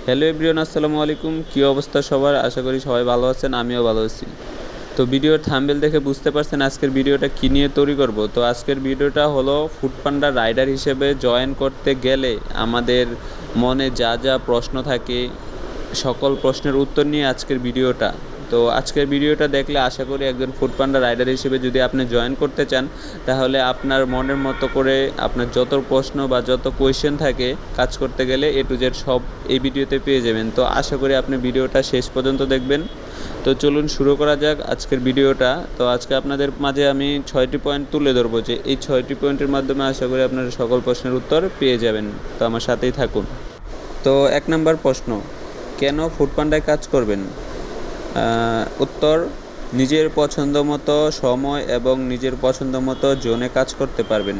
Hello everyone, আসসালামু আলাইকুম। কী অবস্থা সবার? আশা করি সবাই ভালো আছেন, আমিও ভালো আছি। তো ভিডিওর থাম্বনেল দেখে বুঝতে পারছেন আজকের ভিডিওটা কী নিয়ে তৈরি করব। তো আজকের ভিডিওটা হলো ফুডপান্ডা রাইডার হিসেবে জয়েন করতে গেলে আমাদের মনে যা যা প্রশ্ন থাকে সকল প্রশ্নের উত্তর নিয়ে আজকের ভিডিওটা। তো আজকের ভিডিওটা দেখলে আশা করি একজন ফুডপান্ডা রাইডার হিসেবে যদি আপনি জয়েন করতে চান, তাহলে আপনার মনের মতো করে আপনার যত প্রশ্ন বা যত কোয়েশ্চেন থাকে কাজ করতে গেলে A to Z সব এই ভিডিওতে পেয়ে যাবেন। তো আশা করি আপনি ভিডিওটা শেষ পর্যন্ত দেখবেন। তো চলুন শুরু করা যাক আজকের ভিডিওটা। তো আজকে আপনাদের মাঝে আমি 6টি পয়েন্ট তুলে ধরবো, যে এই 6টি পয়েন্টের মাধ্যমে আশা করি আপনারা সকল প্রশ্নের উত্তর পেয়ে যাবেন। তো আমার সাথেই থাকুন। তো 1 নম্বর প্রশ্ন, কেন ফুডপান্ডায় কাজ করবেন? উত্তর, নিজের পছন্দ মতো সময় এবং নিজের পছন্দ মতো জোনে কাজ করতে পারবেন।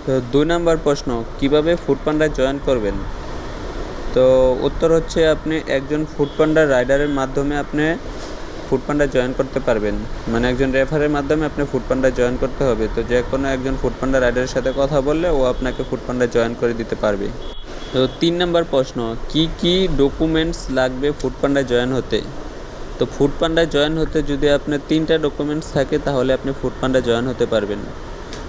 তো 2 নম্বর প্রশ্ন, কিভাবে ফুডপান্ডায় জয়েন করবেন? তো উত্তর হচ্ছে, আপনি একজন ফুডপান্ডা রাইডারের মাধ্যমে আপনি ফুডপান্ডায় জয়েন করতে পারবেন। মানে একজন রেফারের মাধ্যমে আপনি ফুডপান্ডায় জয়েন করতে হবে। তো যে কোনো একজন ফুডপান্ডা রাইডারের সাথে কথা বললে ও আপনাকে ফুডপান্ডায় জয়েন করে দিতে পারবে। তো 3 নম্বর প্রশ্ন, কি কি ডকুমেন্টস লাগবে ফুডপান্ডায় জয়েন হতে? তো ফুডপান্ডায় জয়েন হতে যদি আপনার 3টা ডকুমেন্টস থাকে তাহলে আপনি ফুডপান্ডায় জয়েন হতে পারবেন।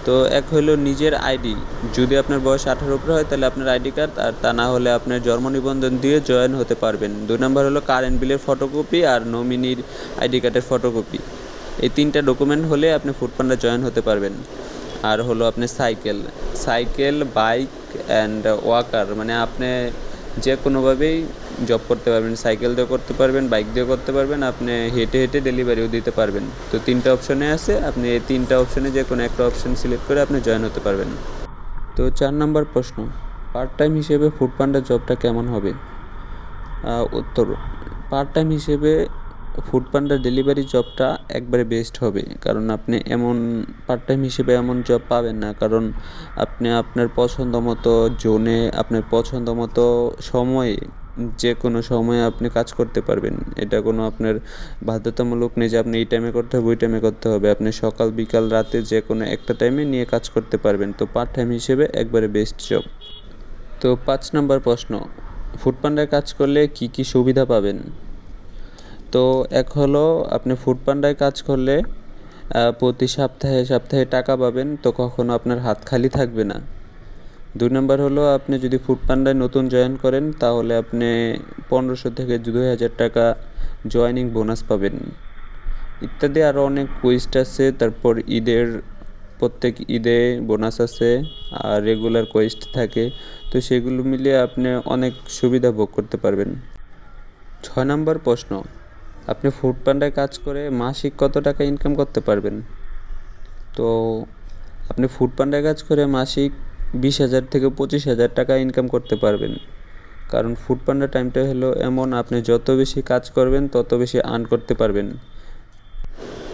তো এক হলো নিজের আইডি, যদি আপনার বয়স 18 উপরে হয় তাহলে আপনার আইডি কার্ড, আর তা না হলে আপনার জন্ম নিবন্ধন দিয়ে জয়েন হতে পারবেন। 2 নম্বর হলো কারেন্ট বিলের ফটোকপি আর নমিনির আইডি কার্ডের ফটোকপি। এই 3টা ডকুমেন্ট হলে আপনি ফুডপান্ডায় জয়েন হতে পারবেন। আর হলো আপনি সাইকেল, বাইক অ্যান্ড ওয়াকার, মানে আপনি যে কোনোভাবেই জব করতে পারবেন। সাইকেল দিয়েও করতে পারবেন, বাইক দিয়েও করতে পারবেন, আপনি হেঁটে হেঁটে ডেলিভারিও দিতে পারবেন। তো 3টা অপশনে আছে, আপনি এই 3টা অপশনে যে কোনো একটা অপশন সিলেক্ট করে আপনি জয়েন হতে পারবেন। তো 4 নম্বর প্রশ্ন, পার্ট টাইম হিসেবে ফুডপান্ডা জবটা কেমন হবে? উত্তর, পার্ট টাইম হিসেবে ফুডপান্ডা ডেলিভারি জবটা একবারে বেস্ট হবে। কারণ আপনি এমন পার্ট টাইম হিসেবে এমন জব পাবেন না, কারণ আপনি আপনার পছন্দ মতো জোনে, আপনার পছন্দ মতো সময়ে, যে কোনো সময়ে আপনি কাজ করতে পারবেন। এটা কোনো আপনার বাধ্যতামূলক নেই যে আপনি এই টাইমে করতে হবে ওই টাইমে করতে হবে। আপনি সকাল বিকাল রাতে যে কোনো একটা টাইমে নিয়ে কাজ করতে পারবেন। তো পার্ট টাইম হিসেবে একবারে বেস্ট জব। তো 5 নম্বর প্রশ্ন, ফুডপান্ডায় কাজ করলে কি কি সুবিধা পাবেন? তো এক হলো, আপনি ফুডপান্ডায় কাজ করলে প্রতি সপ্তাহে সপ্তাহে টাকা পাবেন, তো কখনো আপনার হাত খালি থাকবে না। 2 নম্বর হলো, আপনি যদি ফুডপান্ডায় নতুন জয়েন করেন তাহলে আপনি 1500 থেকে 2000 টাকা জয়েনিং বোনাস পাবেন। ইত্যাদি আরও অনেক কুইস্ট আছে। তারপর প্রত্যেক ঈদে বোনাস আছে, আর রেগুলার কোয়েস্ট থাকে। তো সেগুলো মিলিয়ে আপনি অনেক সুবিধা ভোগ করতে পারবেন। 6 নম্বর প্রশ্ন, আপনি ফুডপান্ডায় কাজ করে মাসিক কত টাকা ইনকাম করতে পারবেন? তো আপনি ফুডপান্ডায় কাজ করে মাসিক 20,000 থেকে 25,000 টাকা ইনকাম করতে পারবেন। কারণ ফুডপান্ডা টাইমটা হলো এমন, আপনি যত বেশি কাজ করবেন তত বেশি আর্ন করতে পারবেন।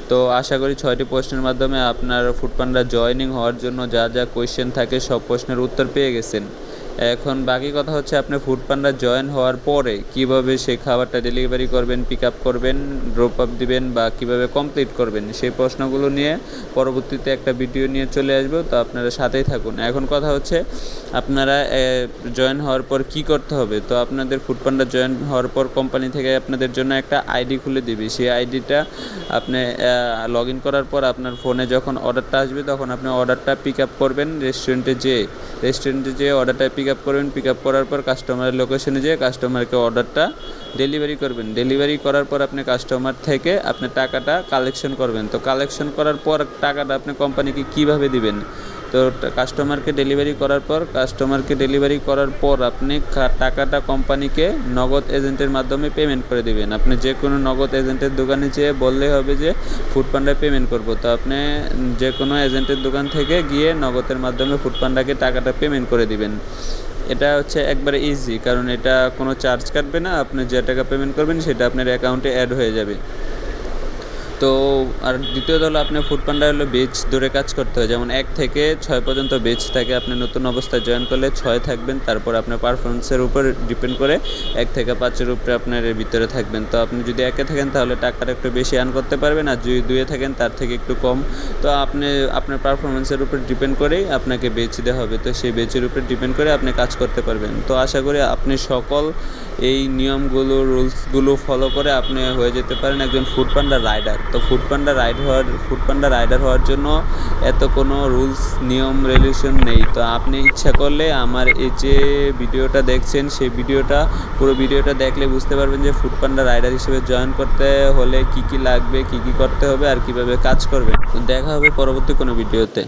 তো আশা করি 6টি প্রশ্নের মাধ্যমে আপনার ফুডপান্ডা জয়েনিং হওয়ার জন্য যা যা কোয়েশ্চেন থাকে সব প্রশ্নের উত্তর পেয়ে গেছেন। এখন বাকি কথা হচ্ছে, আপনি ফুডপান্ডা জয়েন হওয়ার পরে কিভাবে সেই খাবারটা ডেলিভারি করবেন, পিক আপ করবেন, ড্রপ আপ দিবেন বা কিভাবে কমপ্লিট করবেন, সেই প্রশ্নগুলো নিয়ে পরবর্তীতে একটা ভিডিও নিয়ে চলে আসবো। তো আপনারা সাথেই থাকুন। এখন কথা হচ্ছে, আপনারা জয়েন হওয়ার পর কি করতে হবে? তো আপনাদের ফুডপান্ডা জয়েন হওয়ার পর কোম্পানি থেকে আপনাদের জন্য একটা আইডি খুলে দিবে। সেই আইডিটা আপনি লগ ইন করার পর আপনার ফোনে যখন অর্ডারটা আসবে তখন আপনি অর্ডারটা পিক আপ করবেন রেস্টুরেন্টে যেয়ে অর্ডারটা পিক আপ করবেন। পিক আপ করার পর কাস্টমারের লোকেশনে যেয়ে কাস্টমারকে অর্ডারটা ডেলিভারি করবেন। ডেলিভারি করার পর আপনি কাস্টমার থেকে আপনি টাকাটা কালেকশন করবেন। তো কালেকশন করার পর টাকাটা আপনি কোম্পানিকে কিভাবে দিবেন? তো কাস্টমারকে ডেলিভারি করার পর আপনি টাকাটা কোম্পানিকে নগদ এজেন্টের মাধ্যমে পেমেন্ট করে দিবেন। আপনি যে কোনো নগদ এজেন্টের দোকানে যেয়ে বললেই হবে যে ফুডপান্ডায় পেমেন্ট করব। তো আপনি যে কোনো এজেন্টের দোকান থেকে গিয়ে নগদের মাধ্যমে ফুডপান্ডাকে টাকাটা পেমেন্ট করে দিবেন। এটা হচ্ছে একবারে ইজি, কারণ এটা কোনো চার্জ কাটবে না। আপনি যে টাকা পেমেন্ট করবেন সেটা আপনার অ্যাকাউন্টে অ্যাড হয়ে যাবে। তো আর দ্বিতীয়ত হলো আপনার ফুড পান্ডা হলো বেচ ধরে কাজ করতে হয়, যেমন 1 থেকে 6 পর্যন্ত বেচ থাকে। আপনি নতুন অবস্থায় জয়েন করলে 6 থাকবেন, তারপর আপনার পারফরমেন্সের উপর ডিপেন্ড করে 1 থেকে 5-এর উপরে আপনার এর ভিতরে থাকবেন। তো আপনি যদি 1-এ থাকেন তাহলে টাকাটা একটু বেশি আর্ন করতে পারবেন, আর যদি 2-এ থাকেন তার থেকে একটু কম। তো আপনি আপনার পারফরমেন্সের উপর ডিপেন্ড করেই আপনাকে বেচ দেওয়া হবে, তো সেই বেচের উপর ডিপেন্ড করে আপনি কাজ করতে পারবেন। তো আশা করি আপনি সকল এই নিয়মগুলো রুলসগুলো ফলো করে আপনি হয়ে যেতে পারেন একজন ফুড পান্ডা রাইডার। তো ফুড পান্ডা রাইডার হওয়ার জন্য এত কোনো রুলস নিয়ম রেগুলেশন নেই। তো আপনি ইচ্ছা করলে আমার এই যে ভিডিওটা দেখছেন সেই পুরো ভিডিওটা দেখলে বুঝতে পারবেন যে ফুড পান্ডা রাইডার হিসেবে জয়েন করতে হলে কি কি লাগবে, কি কি করতে হবে আর কিভাবে কাজ করবেন। তো দেখা হবে পরবর্তী কোনো ভিডিওতে।